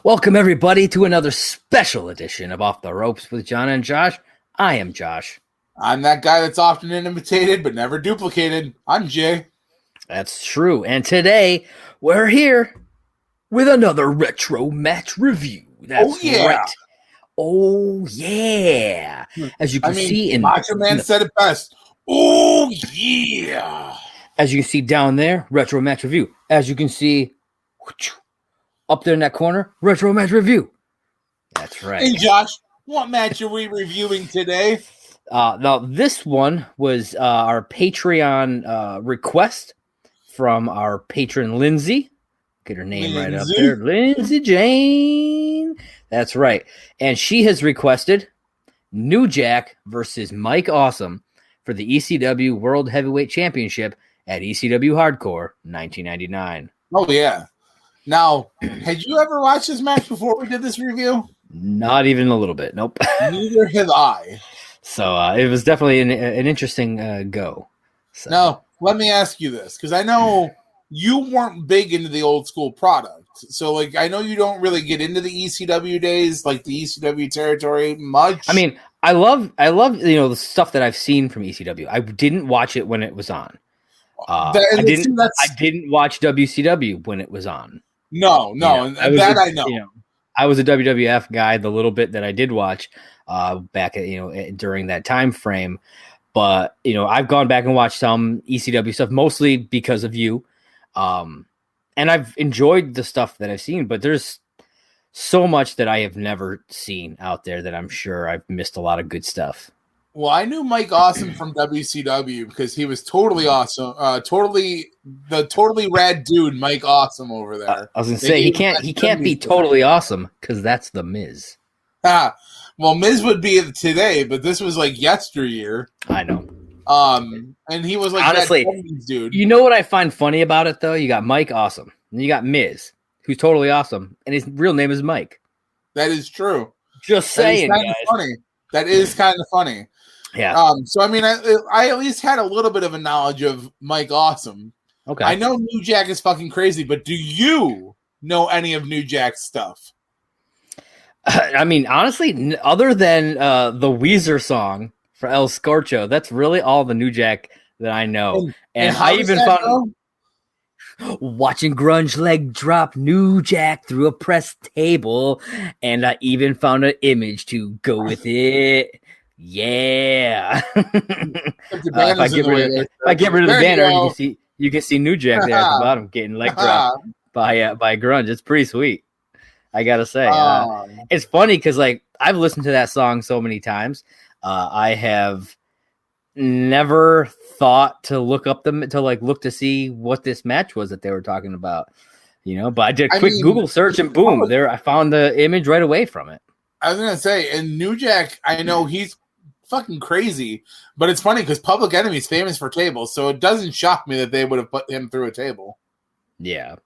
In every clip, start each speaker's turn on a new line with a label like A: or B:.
A: Welcome, everybody, to another special edition of Off the Ropes with John and Josh. I am Josh.
B: I'm that guy that's often imitated but never duplicated. I'm Jay.
A: That's true. And today, we're here with another retro match review. That's right. Oh, yeah. As you can see in
B: Macho Man said it best. Oh, yeah.
A: As you can see down there, retro match review. As you can see up there in that corner, retro match review. That's right.
B: Hey, Josh, what match are we reviewing today?
A: Now, this one was our Patreon request from our patron, Lindsay. Get her name right up there. Lindsea Jane. That's right. And she has requested New Jack versus Mike Awesome for the ECW World Heavyweight Championship at ECW Hardcore 1999.
B: Oh, yeah. Now, had you ever watched this match before we did this review?
A: Not even a little bit. Nope.
B: Neither have I.
A: So it was definitely an interesting go. So.
B: Now, let me ask you this, because I know you weren't big into the old school product. So, like, I know you don't really get into the ECW days, like the ECW territory much.
A: I mean, I love the stuff that I've seen from ECW. I didn't watch it when it was on. I didn't watch WCW when it was on.
B: No, I know.
A: I was a WWF guy. The little bit that I did watch back at during that time frame, but I've gone back and watched some ECW stuff mostly because of you, and I've enjoyed the stuff that I've seen. But there's so much that I have never seen out there that I'm sure I've missed a lot of good stuff.
B: Well, I knew Mike Awesome from WCW because he was totally awesome, totally rad dude, Mike Awesome over there.
A: I was gonna say he can't be totally awesome because that's the Miz.
B: Well, Miz would be today, but this was like yesteryear.
A: I know.
B: And he was like,
A: honestly,
B: dude.
A: You know what I find funny about it though? You got Mike Awesome, and you got Miz, who's totally awesome, and his real name is Mike.
B: That is true.
A: Just saying, guys.
B: Funny. That is kind of funny.
A: Yeah.
B: So I mean, I at least had a little bit of a knowledge of Mike Awesome.
A: Okay.
B: I know New Jack is fucking crazy, but do you know any of New Jack's stuff?
A: I mean, honestly, other than the Weezer song for El Scorcho, that's really all the New Jack that I know. And I even found watching grunge leg drop New Jack through a press table, and I even found an image to go with it. Yeah. If I get rid of the banner, you can see New Jack there at the bottom getting leg dropped by grunge. It's pretty sweet, I gotta say. It's funny because like I've listened to that song so many times. I have never thought to look to see what this match was that they were talking about. But I did a quick Google search and boom, there I found the image right away from it.
B: I was gonna say, and New Jack, I know he's fucking crazy, but it's funny because Public Enemy's famous for tables, so it doesn't shock me that they would have put him through a table.
A: Yeah.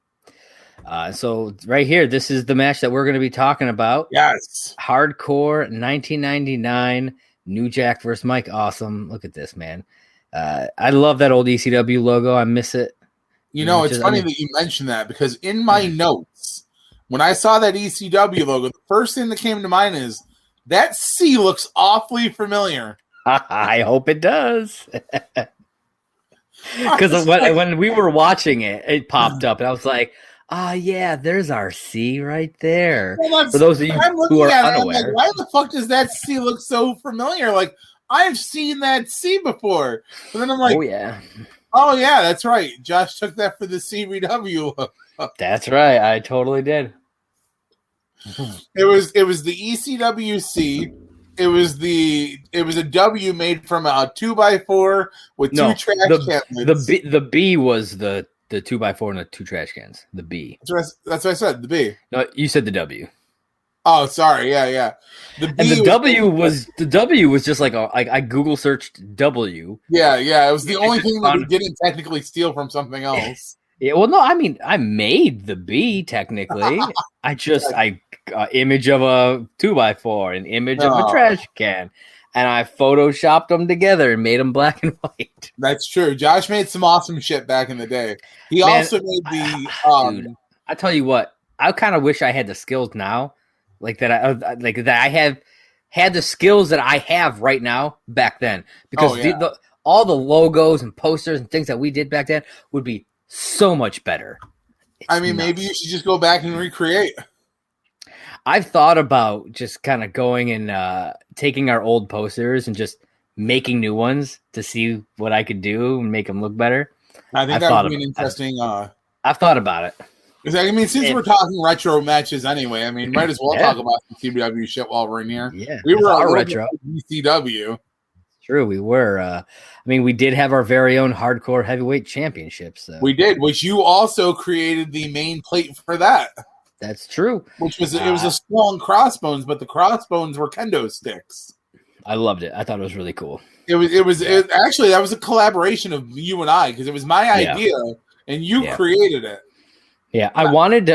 A: So right here, this is the match that we're going to be talking about.
B: Yes.
A: Hardcore 1999, New Jack versus Mike Awesome. Look at this, man. I love that old ECW logo. I miss it.
B: It's funny that you mentioned that because in my notes, when I saw that ECW logo, the first thing that came to mind is that C looks awfully familiar.
A: I hope it does. Because when we were watching it, it popped up, and I was like, yeah, there's our C right there.
B: Well,
A: for those of you who are unaware.
B: Like, why the fuck does that C look so familiar? Like, I've seen that C before. But then I'm like, oh, yeah, that's right. Josh took that for the CVW.
A: That's right. I totally did.
B: It was the ECWC. It was a W made from a 2x4 with two trash cans.
A: The B was the 2x4 and the two trash cans. The B.
B: That's what I said. The B.
A: No, you said the W.
B: Oh, sorry. Yeah.
A: The W was just like I Google searched W.
B: Yeah. It was the only thing that we didn't technically steal from something else.
A: Yeah, well, no, I mean, I made the B technically. I image of a 2x4, an image of a trash can, and I photoshopped them together and made them black and white.
B: That's true. Josh made some awesome shit back in the day. He also made the.
A: Dude, I tell you what, I kind of wish I had the skills now, that I have had the skills that I have right now back then, because all the logos and posters and things that we did back then would be so much better.
B: Maybe you should just go back and recreate.
A: I've thought about just kind of going and taking our old posters and just making new ones to see what I could do and make them look better.
B: I think that would be an interesting.
A: I've thought about it.
B: Since we're talking retro matches anyway, might as well talk about the CW shit while we're in here.
A: Yeah,
B: we were
A: our retro
B: ECW.
A: True, we were. We did have our very own Hardcore Heavyweight Championship. So.
B: We did, which you also created the main plate for that.
A: That's true.
B: Which was it was a skull and crossbones, but the crossbones were kendo sticks. I
A: loved it. I thought it was really cool.
B: Actually, that was a collaboration of you and I, because it was my idea and you created it.
A: Yeah, I wanted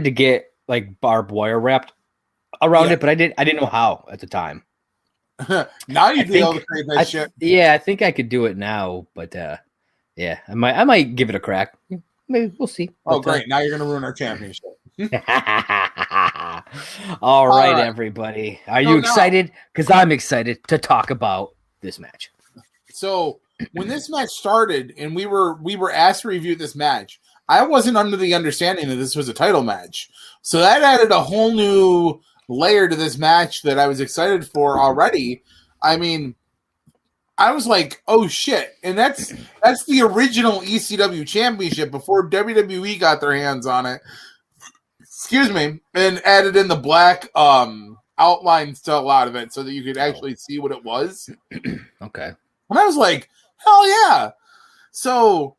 A: to get like barbed wire wrapped around it, but I didn't know how at the time.
B: Now you'd be able to create that shit.
A: Yeah, I think I could do it now, but I might give it a crack. Maybe we'll see.
B: Oh, great! Now you're gonna ruin our championship.
A: All right, everybody, are you excited? Because I'm excited to talk about this match.
B: So when this match started, and we were asked to review this match, I wasn't under the understanding that this was a title match. So that added a whole new layer to this match that I was excited for already. I was like, oh shit. And that's the original ECW championship before WWE got their hands on it. Excuse me. And added in the black outline still out of it so that you could actually see what it was.
A: Okay.
B: And I was like, hell yeah. So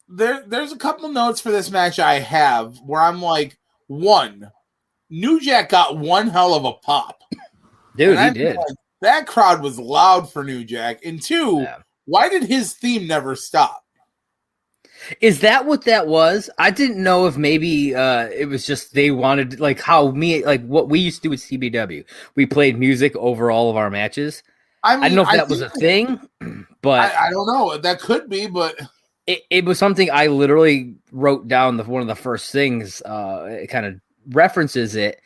B: there's a couple notes for this match I have where I'm like, one, New Jack got one hell of a pop.
A: Dude, he did.
B: Like, that crowd was loud for New Jack. And two, why did his theme never stop?
A: Is that what that was? I didn't know if maybe it was just they wanted, like what we used to do with CBW. We played music over all of our matches. I don't know if that was a thing, but
B: I don't know. That could be, but
A: it was something I literally wrote down. One of the first things, it kind of references it.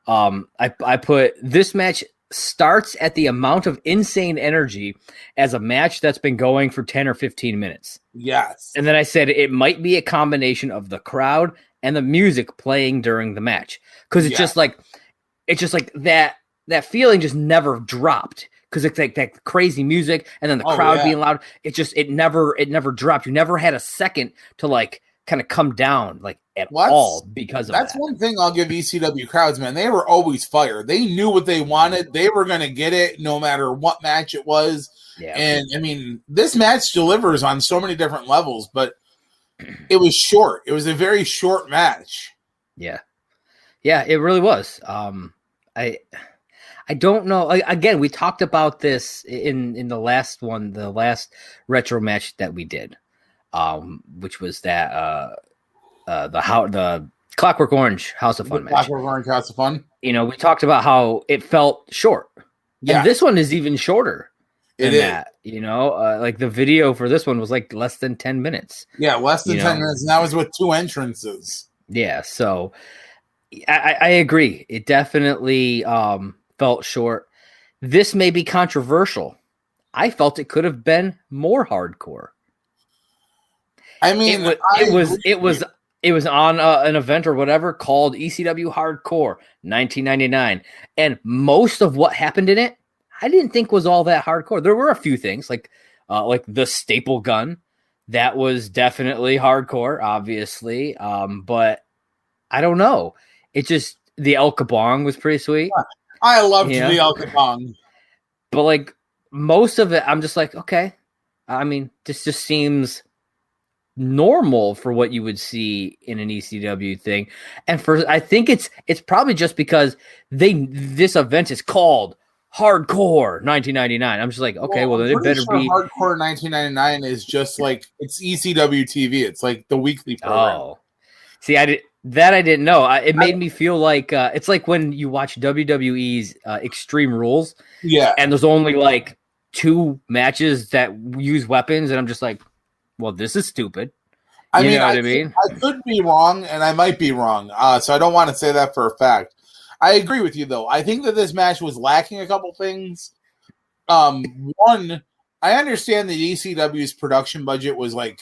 A: I put, this match starts at the amount of insane energy as a match that's been going for 10 or 15 minutes.
B: Yes.
A: And then I said it might be a combination of the crowd and the music playing during the match. Because it's just like that feeling just never dropped. Because it's like that crazy music and then the crowd being loud. It never dropped. You never had a second to like kind of come down at all because of that.
B: That's one thing I'll give ECW crowds, man. They were always fire. They knew what they wanted. They were going to get it no matter what match it was. Yeah. And this match delivers on so many different levels, but it was short. It was a very short match.
A: Yeah. Yeah, it really was. I don't know. Again, we talked about this in the last one, the last retro match that we did, which was that the Clockwork Orange House of Fun match.
B: Clockwork Orange House of Fun.
A: We talked about how it felt short. Yeah. And this one is even shorter than that. Like the video for this one was like less than 10 minutes.
B: Yeah, less than 10 minutes. And that was with 2 entrances.
A: Yeah, so I agree. It definitely felt short. This may be controversial. I felt it could have been more hardcore. It was on an event or whatever called ECW Hardcore 1999, and most of what happened in it, I didn't think was all that hardcore. There were a few things like the staple gun that was definitely hardcore, obviously, but I don't know. It just the El Kabong was pretty sweet.
B: I loved the El Kabong,
A: but like most of it, I'm just like, okay. This just seems normal for what you would see in an ECW thing, and I think it's probably just because this event is called Hardcore 1999. I'm just like, okay, well then it better be
B: Hardcore 1999 is just like it's ECW TV. It's like the weekly program.
A: Oh, see, I didn't know. It made me feel like it's like when you watch WWE's Extreme Rules, and there's only like 2 matches that use weapons, and I'm just like, well, this is stupid.
B: I could be wrong, and I might be wrong. So I don't want to say that for a fact. I agree with you, though. I think that this match was lacking a couple things. One, I understand that ECW's production budget was like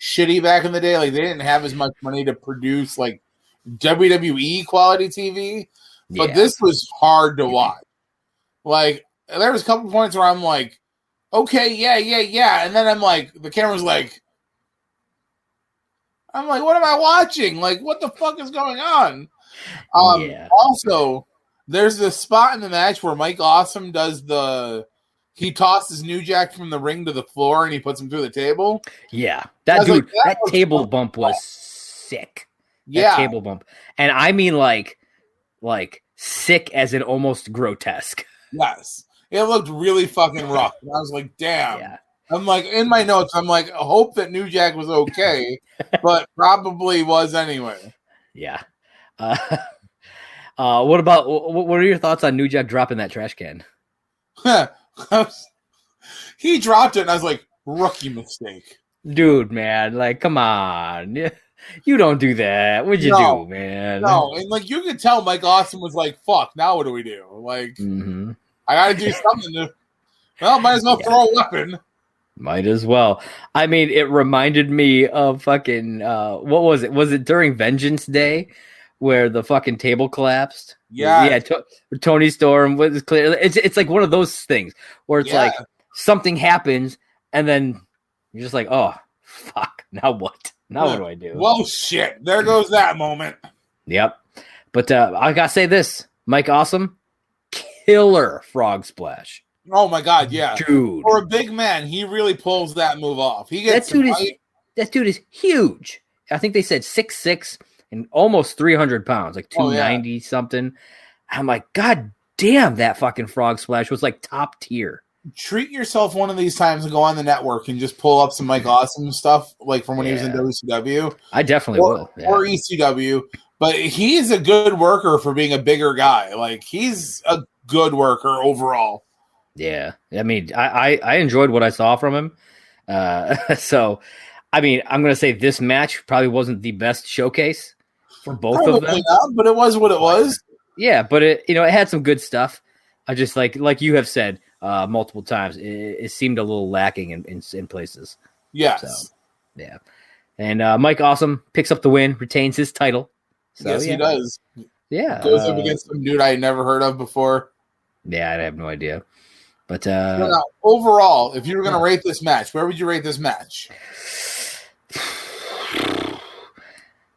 B: shitty back in the day. Like they didn't have as much money to produce like WWE quality TV, but this was hard to watch. Like there was a couple points where I'm like, okay, yeah, and then I'm like, the camera's like, I'm like, what am I watching? Like, what the fuck is going on? Also, there's this spot in the match where Mike Awesome does he tosses New Jack from the ring to the floor and he puts him through the table.
A: Yeah, that table bump was sick.
B: Yeah,
A: table bump, and I mean like sick as in almost grotesque.
B: Yes, it looked really fucking rough. And I was like, damn. Yeah. I'm like, in my notes, I'm like, I hope that New Jack was okay, but probably was anyway.
A: Yeah. What are your thoughts on New Jack dropping that trash can?
B: He dropped it, and I was like, rookie mistake.
A: Dude, man, like, come on. You don't do that. What'd you do, man?
B: No, and like, you could tell Mike Awesome was like, fuck, now what do we do? Like, I got to do something might as well throw a weapon.
A: Might as well. I mean, it reminded me of fucking, what was it? Was it during Vengeance Day where the fucking table collapsed?
B: Yeah.
A: Tony Storm was clear. It's like one of those things where it's like something happens and then you're just like, oh, fuck. Now what? Now what do I do?
B: Well, shit. There goes that moment.
A: Yep. But I got to say this. Mike Awesome, killer frog splash.
B: Oh my God, yeah.
A: Dude.
B: For a big man, he really pulls that move off.
A: That dude is huge. I think they said 6'6" and almost 300 pounds, like 290 something. I'm like, God damn, that fucking frog splash was like top tier.
B: Treat yourself one of these times and go on the network and just pull up some Mike Awesome stuff, like from when he was in WCW.
A: I definitely will.
B: Yeah. Or ECW. But he's a good worker for being a bigger guy. Like, he's a good worker overall.
A: Yeah. I mean, I enjoyed what I saw from him. So, I mean, I'm going to say this match probably wasn't the best showcase for both of them.
B: Not, but it was what it was.
A: Yeah, but it had some good stuff. I just like you have said multiple times, it seemed a little lacking in places.
B: Yes.
A: So, yeah. And Mike Awesome picks up the win, retains his title. So,
B: yes, he does.
A: Yeah.
B: Goes up against some dude I had never heard of before.
A: Yeah, I have no idea. But
B: now, overall, if you were going to rate this match, where would you rate this match?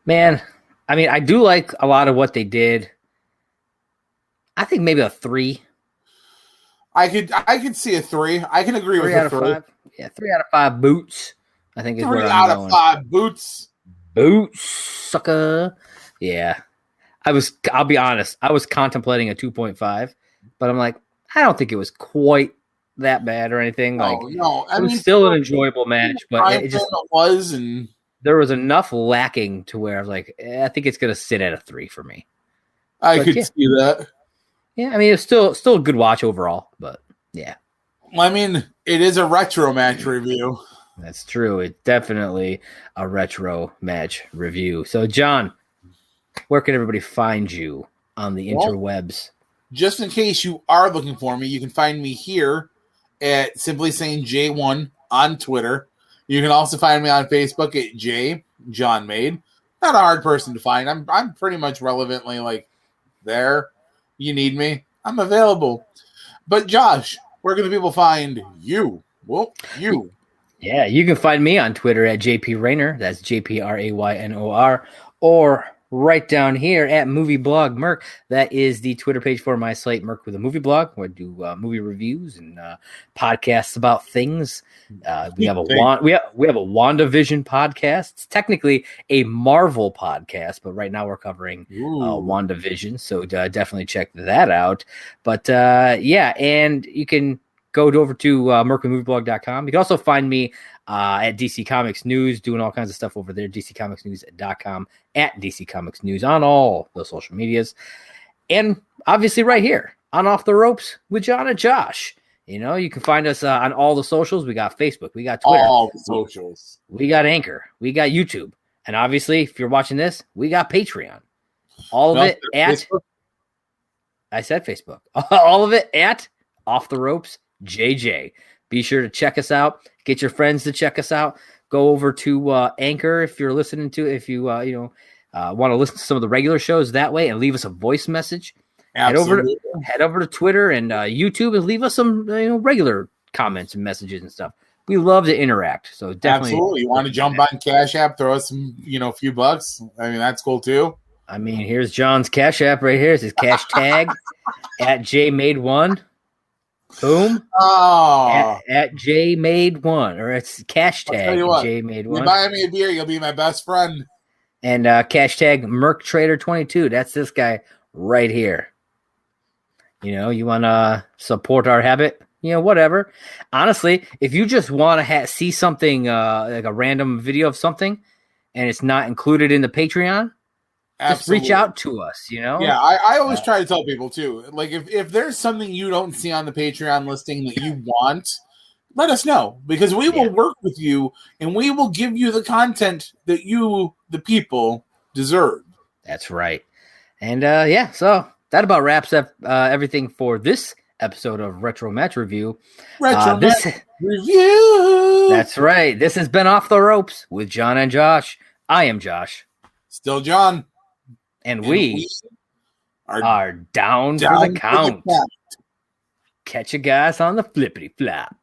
A: Man, I mean, I do like a lot of what they did. I think maybe a 3.
B: I could see a 3. I can agree with a 3.
A: 5. Yeah, 3 out of 5 boots. I think is
B: 3
A: where
B: out
A: I'm
B: of
A: going.
B: 5 boots.
A: Boots, sucker. Yeah. I'll be honest, I was contemplating a 2.5, but I'm like, I don't think it was quite that bad or anything.
B: No.
A: It was still an enjoyable match, but it
B: was, and
A: there was enough lacking to where I was like, I think it's going to sit at a 3 for me.
B: I could see that.
A: Yeah, I mean, it's still a good watch overall, but yeah.
B: I mean, it is a retro match review.
A: That's true. It's definitely a retro match review. So, John, where can everybody find you on the interwebs?
B: Just in case you are looking for me, you can find me here at Simply Saying J1 on Twitter. You can also find me on Facebook at John Made. Not a hard person to find. I'm pretty much relevantly like there. You need me, I'm available. But Josh, where can the people find you? Well, you.
A: Yeah, you can find me on Twitter at JP Raynor. That's JPRAYNOR. Or right down here at Movie Blog Merc. That is the Twitter page for my site, Merc with a Movie Blog, where I do movie reviews and podcasts about things. We have a WandaVision podcast. It's technically a Marvel podcast, but right now we're covering WandaVision, so definitely check that out. But yeah, and you can go over to mercwithmovieblog.com. You can also find me at DC Comics News, doing all kinds of stuff over there, dccomicsnews.com, at DC Comics News on all the social medias. And obviously right here on Off the Ropes with John and Josh. You know, you can find us on all the socials. We got Facebook, we got Twitter,
B: all the socials.
A: We got Anchor, we got YouTube, and obviously, if you're watching this, we got Patreon. All of it at Facebook. I said Facebook. All of it at Off the Ropes JJ. Be sure to check us out. Get your friends to check us out. Go over to Anchor if you're listening to. If you want to listen to some of the regular shows that way, and leave us a voice message.
B: Absolutely.
A: Head over to Twitter and YouTube and leave us some regular comments and messages and stuff. We love to interact. So definitely,
B: absolutely. You want to jump on Cash App, throw us some few bucks. I mean, that's cool too.
A: I mean, here's John's Cash App right here. It's his cash tag at JMade1. Boom.
B: Oh.
A: At JMade1, or it's cash tag JMade1.
B: You buy me a beer, you'll be my best friend.
A: And cash tag MercTrader22. That's this guy right here. You want to support our habit, whatever. Honestly, if you just want to see something like a random video of something and it's not included in the Patreon, just reach out to us, Yeah,
B: I always try to tell people too. Like if there's something you don't see on the Patreon listing that you want, let us know, because we will work with you and we will give you the content that you, the people, deserve. That's
A: right. And so that about wraps up everything for this episode of Retro Match Review.
B: Review.
A: That's right. This has been Off the Ropes with John and Josh. I am Josh.
B: Still John.
A: And we are down for the count. Catch you guys on the flippity flop.